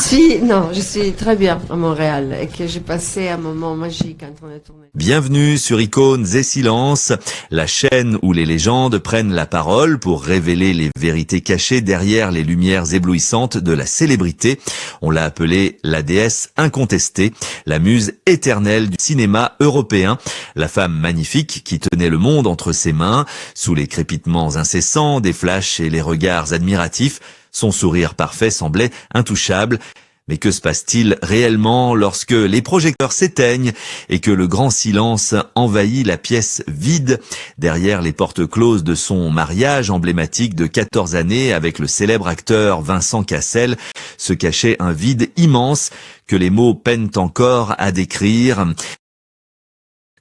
Je suis très bien à Montréal et que j'ai passé un moment magique quand on a tourné. Bienvenue sur Icônes et Silences, la chaîne où les légendes prennent la parole pour révéler les vérités cachées derrière les lumières éblouissantes de la célébrité. On l'a appelée la déesse incontestée, la muse éternelle du cinéma européen, la femme magnifique qui tenait le monde entre ses mains, sous les crépitements incessants des flashs et les regards admiratifs. Son sourire parfait semblait intouchable. Mais que se passe-t-il réellement lorsque les projecteurs s'éteignent et que le grand silence envahit la pièce vide? Derrière les portes closes de son mariage emblématique de 14 années avec le célèbre acteur Vincent Cassel se cachait un vide immense que les mots peinent encore à décrire.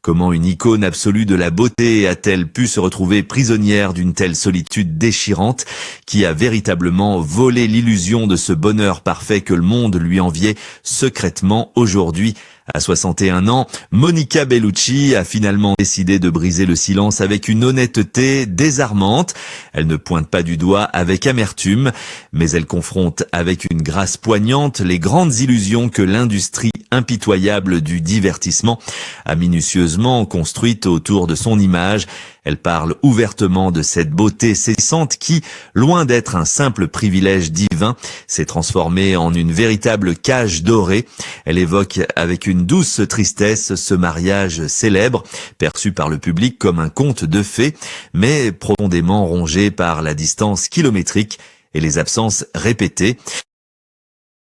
Comment une icône absolue de la beauté a-t-elle pu se retrouver prisonnière d'une telle solitude déchirante qui a véritablement volé l'illusion de ce bonheur parfait que le monde lui enviait secrètement aujourd'hui? À 61 ans, Monica Bellucci a finalement décidé de briser le silence avec une honnêteté désarmante. Elle ne pointe pas du doigt avec amertume, mais elle confronte avec une grâce poignante les grandes illusions que l'industrie impitoyable du divertissement a minutieusement construites autour de son image. Elle parle ouvertement de cette beauté saisissante qui, loin d'être un simple privilège divin, s'est transformée en une véritable cage dorée. Elle évoque avec une douce tristesse ce mariage célèbre, perçu par le public comme un conte de fées, mais profondément rongé par la distance kilométrique et les absences répétées.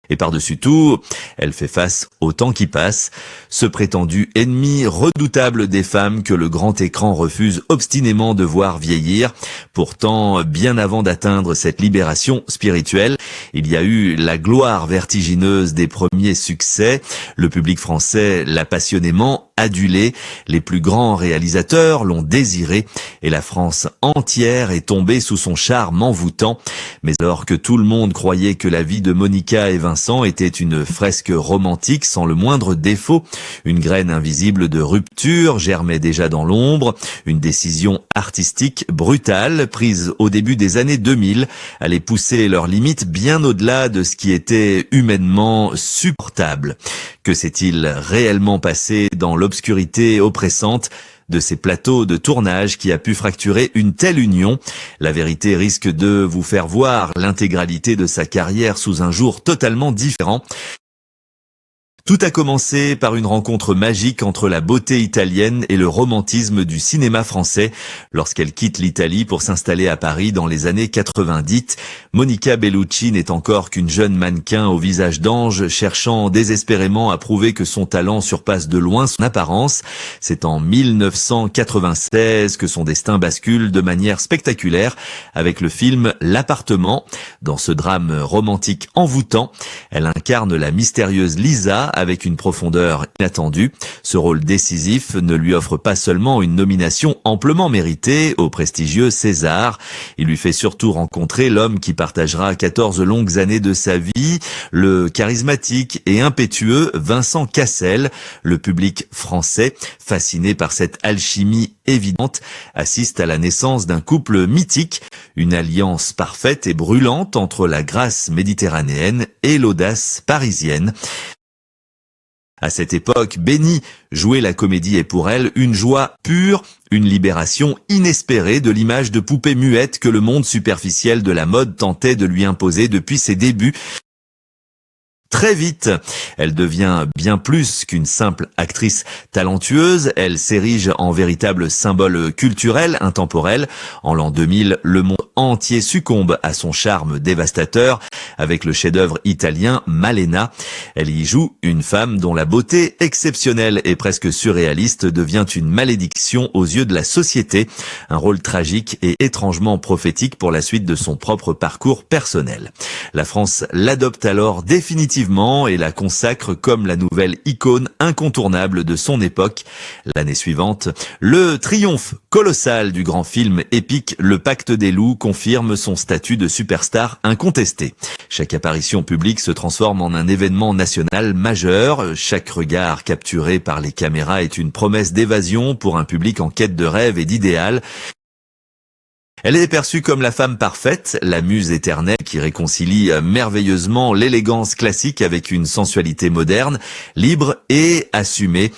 Et par-dessus tout, elle fait face au temps qui passe, ce prétendu ennemi redoutable des femmes que le grand écran refuse obstinément de voir vieillir. Pourtant, bien avant d'atteindre cette libération spirituelle, il y a eu la gloire vertigineuse des premiers succès. Le public français l'a passionnément adulée, les plus grands réalisateurs l'ont désiré et la France entière est tombée sous son charme envoûtant. Mais alors que tout le monde croyait que la vie de Monica et Vincent était une fresque romantique sans le moindre défaut, une graine invisible de rupture germait déjà dans l'ombre. Une décision artistique brutale prise au début des années 2000 allait pousser leurs limites bien au-delà de ce qui était humainement supportable. Que s'est-il réellement passé dans l'obscurité oppressante de ces plateaux de tournage qui a pu fracturer une telle union? La vérité risque de vous faire voir l'intégralité de sa carrière sous un jour totalement différent. Tout a commencé par une rencontre magique entre la beauté italienne et le romantisme du cinéma français. Lorsqu'elle quitte l'Italie pour s'installer à Paris dans les années 90, Monica Bellucci n'est encore qu'une jeune mannequin au visage d'ange cherchant désespérément à prouver que son talent surpasse de loin son apparence. C'est en 1996 que son destin bascule de manière spectaculaire avec le film L'appartement. Dans ce drame romantique envoûtant, elle incarne la mystérieuse Lisa avec une profondeur inattendue. Ce rôle décisif ne lui offre pas seulement une nomination amplement méritée au prestigieux César, il lui fait surtout rencontrer l'homme qui partagera 14 longues années de sa vie, le charismatique et impétueux Vincent Cassel. Le public français, fasciné par cette alchimie évidente, assiste à la naissance d'un couple mythique, une alliance parfaite et brûlante entre la grâce méditerranéenne et l'audace parisienne. À cette époque, bénie, jouer la comédie est pour elle une joie pure, une libération inespérée de l'image de poupée muette que le monde superficiel de la mode tentait de lui imposer depuis ses débuts. Très vite, elle devient bien plus qu'une simple actrice talentueuse, elle s'érige en véritable symbole culturel intemporel. En l'an 2000, le monde entier succombe à son charme dévastateur avec le chef-d'œuvre italien Malena. Elle y joue une femme dont la beauté exceptionnelle et presque surréaliste devient une malédiction aux yeux de la société, un rôle tragique et étrangement prophétique pour la suite de son propre parcours personnel. La France l'adopte alors définitivement et la consacre comme la nouvelle icône incontournable de son époque. L'année suivante, le triomphe colossal du grand film épique Le Pacte des loups confirme son statut de superstar incontesté. Chaque apparition publique se transforme en un événement national majeur. Chaque regard capturé par les caméras est une promesse d'évasion pour un public en quête de rêve et d'idéal. Elle est perçue comme la femme parfaite, la muse éternelle qui réconcilie merveilleusement l'élégance classique avec une sensualité moderne, libre et assumée.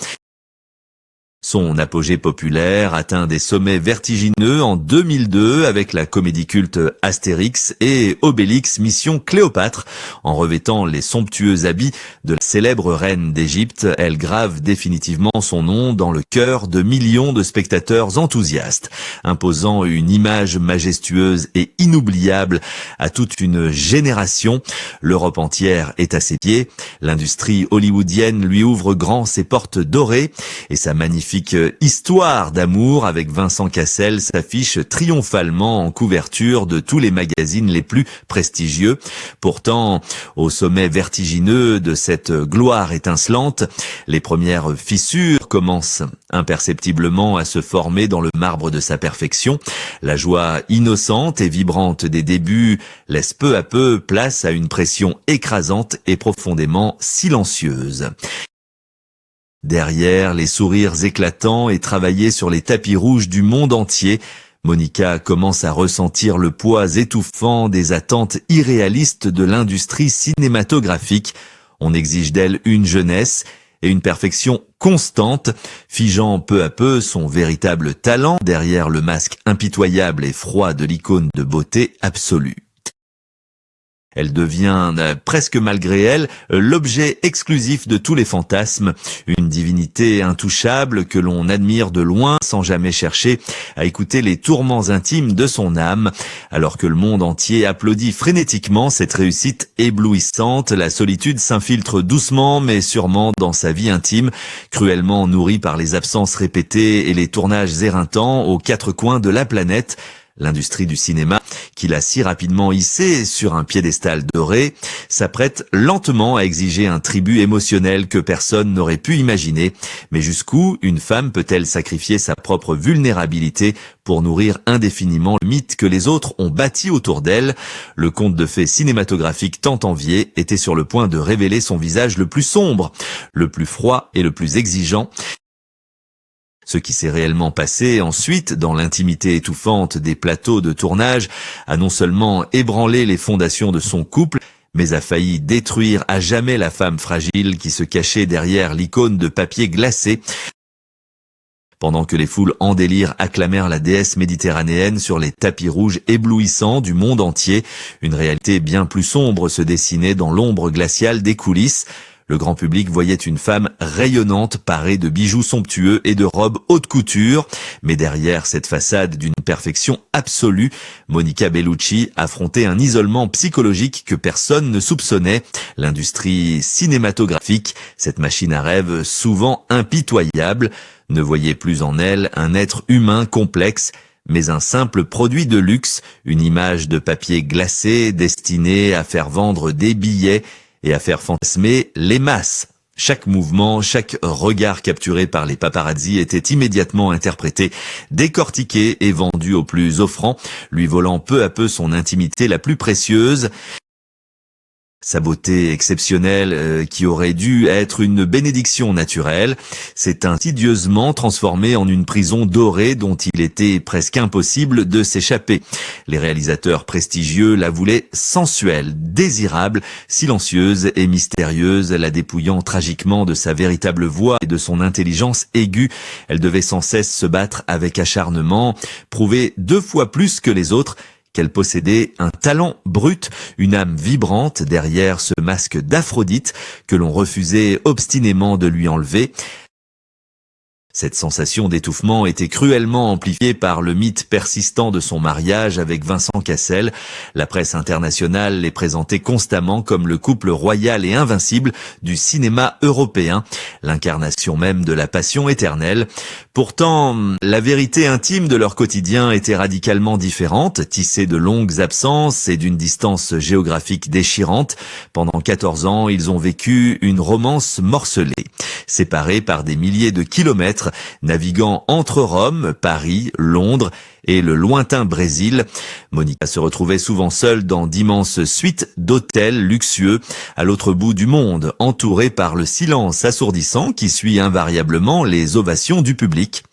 Son apogée populaire atteint des sommets vertigineux en 2002 avec la comédie culte Astérix et Obélix Mission Cléopâtre. En revêtant les somptueux habits de la célèbre reine d'Égypte, elle grave définitivement son nom dans le cœur de millions de spectateurs enthousiastes, imposant une image majestueuse et inoubliable à toute une génération. L'Europe entière est à ses pieds. L'industrie hollywoodienne lui ouvre grand ses portes dorées et sa magnifique histoire d'amour avec Vincent Cassel s'affiche triomphalement en couverture de tous les magazines les plus prestigieux. Pourtant, au sommet vertigineux de cette gloire étincelante, les premières fissures commencent imperceptiblement à se former dans le marbre de sa perfection. La joie innocente et vibrante des débuts laisse peu à peu place à une pression écrasante et profondément silencieuse. Derrière les sourires éclatants et travaillés sur les tapis rouges du monde entier, Monica commence à ressentir le poids étouffant des attentes irréalistes de l'industrie cinématographique. On exige d'elle une jeunesse et une perfection constante, figeant peu à peu son véritable talent derrière le masque impitoyable et froid de l'icône de beauté absolue. Elle devient, presque malgré elle, l'objet exclusif de tous les fantasmes, une divinité intouchable que l'on admire de loin sans jamais chercher à écouter les tourments intimes de son âme. Alors que le monde entier applaudit frénétiquement cette réussite éblouissante, la solitude s'infiltre doucement mais sûrement dans sa vie intime, cruellement nourrie par les absences répétées et les tournages éreintants aux quatre coins de la planète. L'industrie du cinéma, qui l'a si rapidement hissée sur un piédestal doré, s'apprête lentement à exiger un tribut émotionnel que personne n'aurait pu imaginer. Mais jusqu'où une femme peut-elle sacrifier sa propre vulnérabilité pour nourrir indéfiniment le mythe que les autres ont bâti autour d'elle? Le conte de fées cinématographique tant envié était sur le point de révéler son visage le plus sombre, le plus froid et le plus exigeant. Ce qui s'est réellement passé ensuite, dans l'intimité étouffante des plateaux de tournage, a non seulement ébranlé les fondations de son couple, mais a failli détruire à jamais la femme fragile qui se cachait derrière l'icône de papier glacé. Pendant que les foules en délire acclamèrent la déesse méditerranéenne sur les tapis rouges éblouissants du monde entier, une réalité bien plus sombre se dessinait dans l'ombre glaciale des coulisses. Le grand public voyait une femme rayonnante parée de bijoux somptueux et de robes haute couture. Mais derrière cette façade d'une perfection absolue, Monica Bellucci affrontait un isolement psychologique que personne ne soupçonnait. L'industrie cinématographique, cette machine à rêve souvent impitoyable, ne voyait plus en elle un être humain complexe, mais un simple produit de luxe, une image de papier glacé destinée à faire vendre des billets et à faire fantasmer les masses. Chaque mouvement, chaque regard capturé par les paparazzi était immédiatement interprété, décortiqué et vendu au plus offrant, lui volant peu à peu son intimité la plus précieuse. Sa beauté exceptionnelle, qui aurait dû être une bénédiction naturelle, s'est insidieusement transformée en une prison dorée dont il était presque impossible de s'échapper. Les réalisateurs prestigieux la voulaient sensuelle, désirable, silencieuse et mystérieuse, la dépouillant tragiquement de sa véritable voix et de son intelligence aiguë. Elle devait sans cesse se battre avec acharnement, prouver 2 fois plus que les autres qu'elle possédait un talent brut, une âme vibrante derrière ce masque d'Aphrodite que l'on refusait obstinément de lui enlever. Cette sensation d'étouffement était cruellement amplifiée par le mythe persistant de son mariage avec Vincent Cassel. La presse internationale les présentait constamment comme le couple royal et invincible du cinéma européen, l'incarnation même de la passion éternelle. Pourtant, la vérité intime de leur quotidien était radicalement différente, tissée de longues absences et d'une distance géographique déchirante. Pendant 14 ans, ils ont vécu une romance morcelée, séparés par des milliers de kilomètres, naviguant entre Rome, Paris, Londres et le lointain Brésil. Monica se retrouvait souvent seule dans d'immenses suites d'hôtels luxueux à l'autre bout du monde, entourée par le silence assourdissant qui suit invariablement les ovations du public.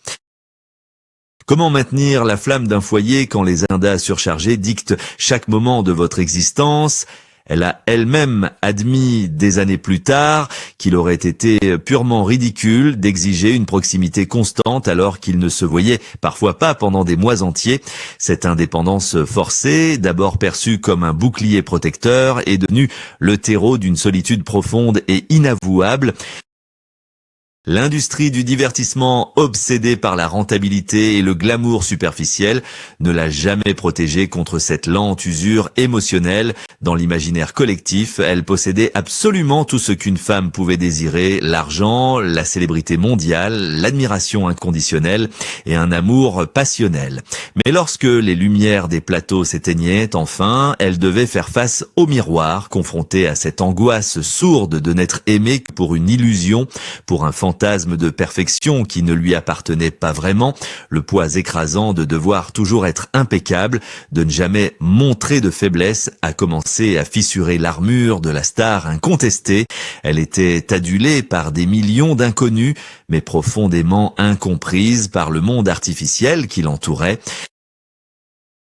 Comment maintenir la flamme d'un foyer quand les agendas surchargés dictent chaque moment de votre existence ? Elle a elle-même admis des années plus tard qu'il aurait été purement ridicule d'exiger une proximité constante alors qu'il ne se voyait parfois pas pendant des mois entiers. Cette indépendance forcée, d'abord perçue comme un bouclier protecteur, est devenue le terreau d'une solitude profonde et inavouable. L'industrie du divertissement, obsédée par la rentabilité et le glamour superficiel, ne l'a jamais protégée contre cette lente usure émotionnelle. Dans l'imaginaire collectif, elle possédait absolument tout ce qu'une femme pouvait désirer: l'argent, la célébrité mondiale, l'admiration inconditionnelle et un amour passionnel. Mais lorsque les lumières des plateaux s'éteignaient enfin, elle devait faire face au miroir, confrontée à cette angoisse sourde de n'être aimée que pour une illusion, pour un fantasme de perfection qui ne lui appartenait pas vraiment, le poids écrasant de devoir toujours être impeccable, de ne jamais montrer de faiblesse, a commencé à fissurer l'armure de la star incontestée. Elle était adulée par des millions d'inconnus, mais profondément incomprise par le monde artificiel qui l'entourait.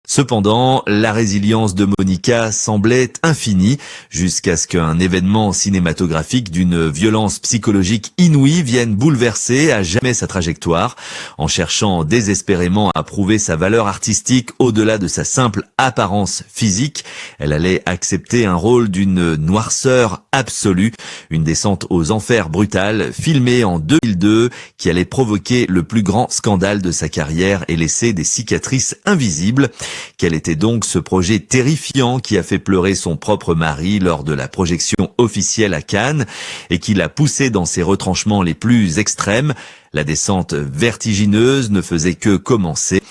Cependant, la résilience de Monica semblait infinie jusqu'à ce qu'un événement cinématographique d'une violence psychologique inouïe vienne bouleverser à jamais sa trajectoire. En cherchant désespérément à prouver sa valeur artistique au-delà de sa simple apparence physique, elle allait accepter un rôle d'une noirceur absolue, une descente aux enfers brutale filmée en 2002 qui allait provoquer le plus grand scandale de sa carrière et laisser des cicatrices invisibles. Quel était donc ce projet terrifiant qui a fait pleurer son propre mari lors de la projection officielle à Cannes et qui l'a poussé dans ses retranchements les plus extrêmes? La descente vertigineuse ne faisait que commencer.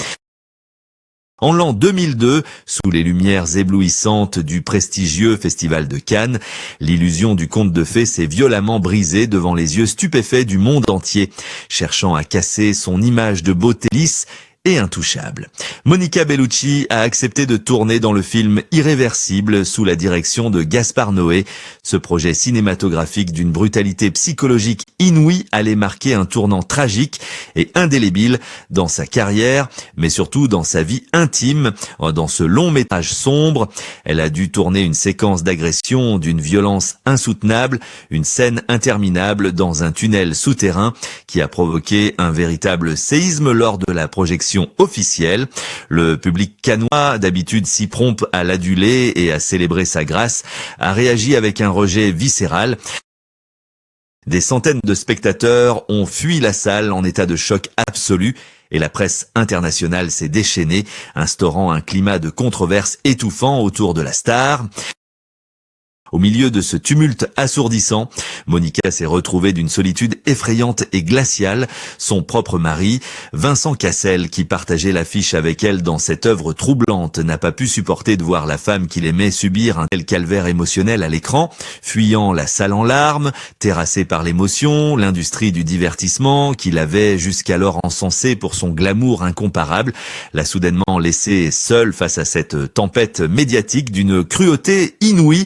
En l'an 2002, sous les lumières éblouissantes du prestigieux Festival de Cannes, l'illusion du conte de fées s'est violemment brisée devant les yeux stupéfaits du monde entier, cherchant à casser son image de beauté lisse et intouchable. Monica Bellucci a accepté de tourner dans le film Irréversible sous la direction de Gaspard Noé. Ce projet cinématographique d'une brutalité psychologique inouïe allait marquer un tournant tragique et indélébile dans sa carrière, mais surtout dans sa vie intime. Dans ce long métrage sombre, elle a dû tourner une séquence d'agression d'une violence insoutenable, une scène interminable dans un tunnel souterrain qui a provoqué un véritable séisme lors de la projection officielle. Le public cannois, d'habitude si prompt à l'aduler et à célébrer sa grâce, a réagi avec un rejet viscéral. Des centaines de spectateurs ont fui la salle en état de choc absolu et la presse internationale s'est déchaînée, instaurant un climat de controverse étouffant autour de la star. Au milieu de ce tumulte assourdissant, Monica s'est retrouvée d'une solitude effrayante et glaciale. Son propre mari, Vincent Cassel, qui partageait l'affiche avec elle dans cette œuvre troublante, n'a pas pu supporter de voir la femme qu'il aimait subir un tel calvaire émotionnel à l'écran, fuyant la salle en larmes, terrassé par l'émotion, l'industrie du divertissement, qu'il avait jusqu'alors encensée pour son glamour incomparable, l'a soudainement laissé seule face à cette tempête médiatique d'une cruauté inouïe.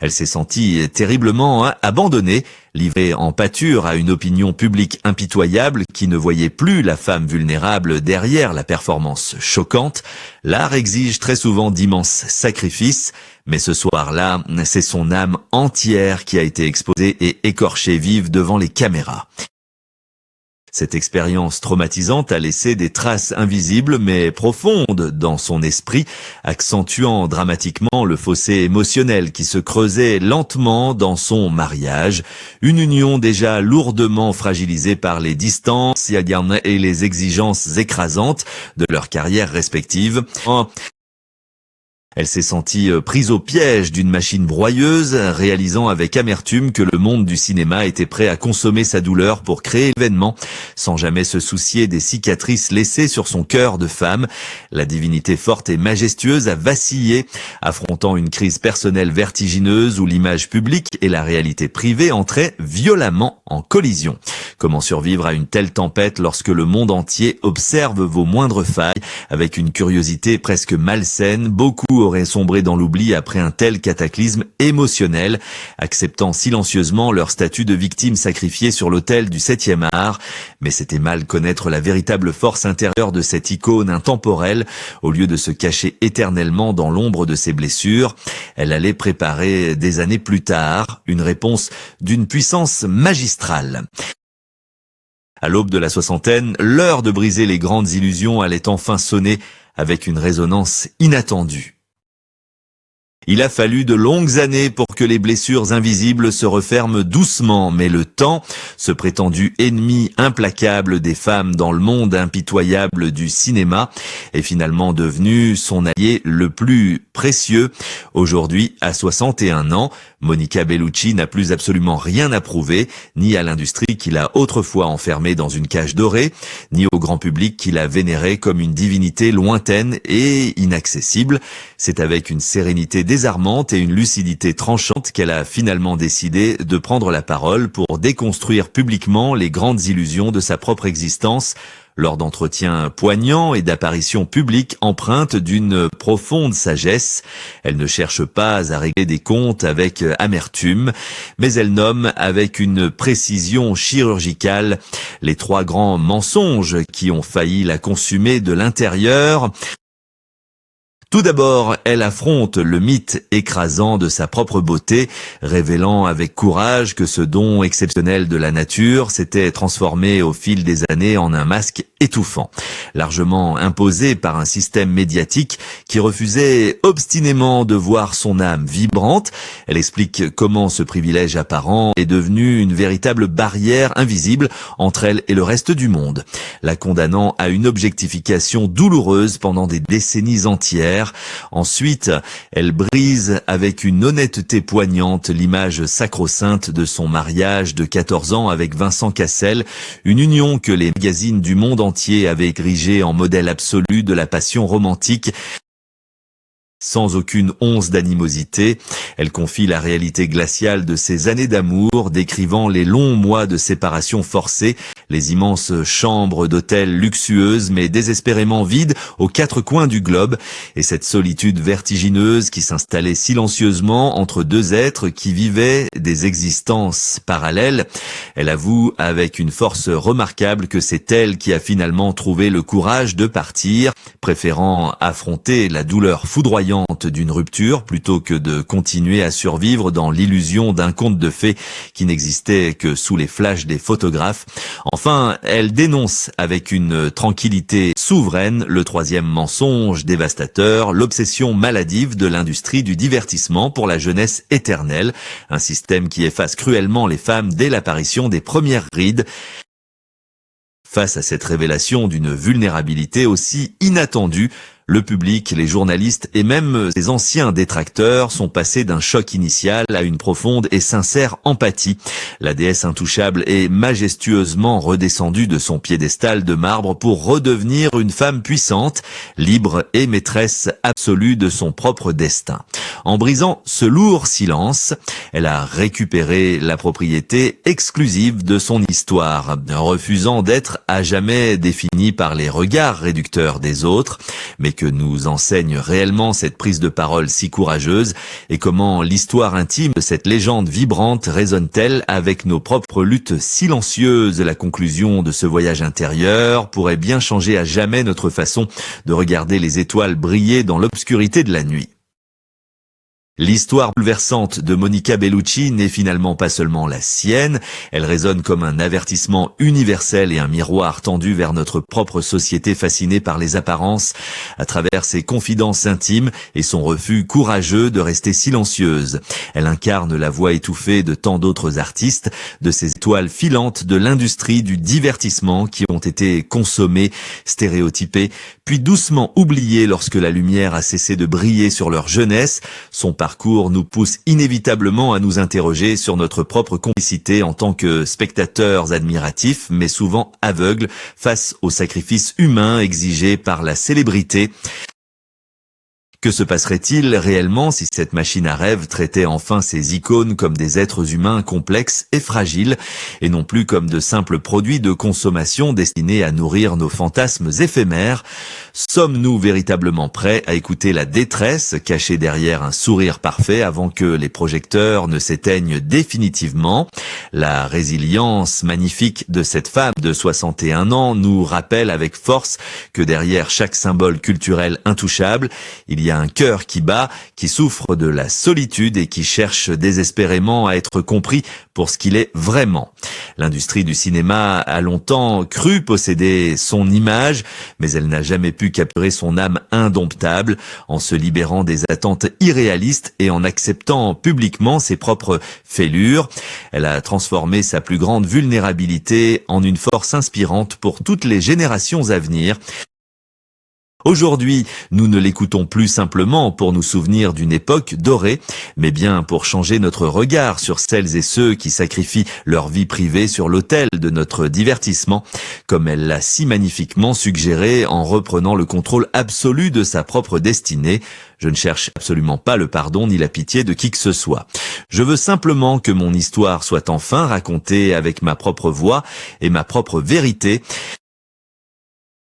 Elle s'est sentie terriblement abandonnée, livrée en pâture à une opinion publique impitoyable qui ne voyait plus la femme vulnérable derrière la performance choquante. L'art exige très souvent d'immenses sacrifices, mais ce soir-là, c'est son âme entière qui a été exposée et écorchée vive devant les caméras. Cette expérience traumatisante a laissé des traces invisibles mais profondes dans son esprit, accentuant dramatiquement le fossé émotionnel qui se creusait lentement dans son mariage, une union déjà lourdement fragilisée par les distances et les exigences écrasantes de leurs carrières respectives. Elle s'est sentie prise au piège d'une machine broyeuse, réalisant avec amertume que le monde du cinéma était prêt à consommer sa douleur pour créer l'événement, sans jamais se soucier des cicatrices laissées sur son cœur de femme. La divinité forte et majestueuse a vacillé, affrontant une crise personnelle vertigineuse où l'image publique et la réalité privée entraient violemment en collision. Comment survivre à une telle tempête lorsque le monde entier observe vos moindres failles avec une curiosité presque malsaine, beaucoup auraient sombré dans l'oubli après un tel cataclysme émotionnel, acceptant silencieusement leur statut de victime sacrifiée sur l'autel du 7e art. Mais c'était mal connaître la véritable force intérieure de cette icône intemporelle. Au lieu de se cacher éternellement dans l'ombre de ses blessures, elle allait préparer des années plus tard une réponse d'une puissance magistrale. À l'aube de la soixantaine, l'heure de briser les grandes illusions allait enfin sonner avec une résonance inattendue. Il a fallu de longues années pour que les blessures invisibles se referment doucement, mais le temps, ce prétendu ennemi implacable des femmes dans le monde impitoyable du cinéma, est finalement devenu son allié le plus précieux. Aujourd'hui, à 61 ans, Monica Bellucci n'a plus absolument rien à prouver, ni à l'industrie qui l'a autrefois enfermée dans une cage dorée, ni au grand public qui l'a vénérée comme une divinité lointaine et inaccessible. C'est avec une sérénité désarmante et une lucidité tranchante qu'elle a finalement décidé de prendre la parole pour déconstruire publiquement les grandes illusions de sa propre existence, lors d'entretiens poignants et d'apparitions publiques empreintes d'une profonde sagesse. Elle ne cherche pas à régler des comptes avec amertume, mais elle nomme avec une précision chirurgicale les 3 grands mensonges qui ont failli la consumer de l'intérieur. Tout d'abord, elle affronte le mythe écrasant de sa propre beauté, révélant avec courage que ce don exceptionnel de la nature s'était transformé au fil des années en un masque étouffant, largement imposé par un système médiatique qui refusait obstinément de voir son âme vibrante. Elle explique comment ce privilège apparent est devenu une véritable barrière invisible entre elle et le reste du monde, la condamnant à une objectification douloureuse pendant des décennies entières. Ensuite, elle brise avec une honnêteté poignante l'image sacro-sainte de son mariage de 14 ans avec Vincent Cassel, une union que les magazines du monde entier avaient érigée en modèle absolu de la passion romantique. Sans aucune once d'animosité, elle confie la réalité glaciale de ces années d'amour, décrivant les longs mois de séparation forcée, les immenses chambres d'hôtels luxueuses mais désespérément vides aux 4 coins du globe, et cette solitude vertigineuse qui s'installait silencieusement entre 2 êtres qui vivaient des existences parallèles. Elle avoue avec une force remarquable que c'est elle qui a finalement trouvé le courage de partir, préférant affronter la douleur foudroyante d'une rupture plutôt que de continuer à survivre dans l'illusion d'un conte de fées qui n'existait que sous les flashs des photographes. Enfin, elle dénonce avec une tranquillité souveraine le 3e mensonge dévastateur, l'obsession maladive de l'industrie du divertissement pour la jeunesse éternelle, un système qui efface cruellement les femmes dès l'apparition des premières rides. Face à cette révélation d'une vulnérabilité aussi inattendue, le public, les journalistes et même ses anciens détracteurs sont passés d'un choc initial à une profonde et sincère empathie. La déesse intouchable est majestueusement redescendue de son piédestal de marbre pour redevenir une femme puissante, libre et maîtresse absolue de son propre destin. En brisant ce lourd silence, elle a récupéré la propriété exclusive de son histoire, refusant d'être à jamais définie par les regards réducteurs des autres, mais que nous enseigne réellement cette prise de parole si courageuse et comment l'histoire intime de cette légende vibrante résonne-t-elle avec nos propres luttes silencieuses. La conclusion de ce voyage intérieur pourrait bien changer à jamais notre façon de regarder les étoiles briller dans l'obscurité de la nuit. L'histoire bouleversante de Monica Bellucci n'est finalement pas seulement la sienne, elle résonne comme un avertissement universel et un miroir tendu vers notre propre société fascinée par les apparences, à travers ses confidences intimes et son refus courageux de rester silencieuse. Elle incarne la voix étouffée de tant d'autres artistes, de ces étoiles filantes de l'industrie du divertissement qui ont été consommées, stéréotypées, puis doucement oubliées lorsque la lumière a cessé de briller sur leur jeunesse. Son parcours nous pousse inévitablement à nous interroger sur notre propre complicité en tant que spectateurs admiratifs, mais souvent aveugles face aux sacrifices humains exigés par la célébrité. Que se passerait-il réellement si cette machine à rêve traitait enfin ces icônes comme des êtres humains complexes et fragiles, et non plus comme de simples produits de consommation destinés à nourrir nos fantasmes éphémères? Sommes-nous véritablement prêts à écouter la détresse cachée derrière un sourire parfait avant que les projecteurs ne s'éteignent définitivement? La résilience magnifique de cette femme de 61 ans nous rappelle avec force que derrière chaque symbole culturel intouchable, il y a un cœur qui bat, qui souffre de la solitude et qui cherche désespérément à être compris pour ce qu'il est vraiment. L'industrie du cinéma a longtemps cru posséder son image, mais elle n'a jamais pu capturer son âme indomptable en se libérant des attentes irréalistes et en acceptant publiquement ses propres fêlures. Elle a transformé sa plus grande vulnérabilité en une force inspirante pour toutes les générations à venir. Aujourd'hui, nous ne l'écoutons plus simplement pour nous souvenir d'une époque dorée, mais bien pour changer notre regard sur celles et ceux qui sacrifient leur vie privée sur l'autel de notre divertissement, comme elle l'a si magnifiquement suggéré en reprenant le contrôle absolu de sa propre destinée. Je ne cherche absolument pas le pardon ni la pitié de qui que ce soit. Je veux simplement que mon histoire soit enfin racontée avec ma propre voix et ma propre vérité.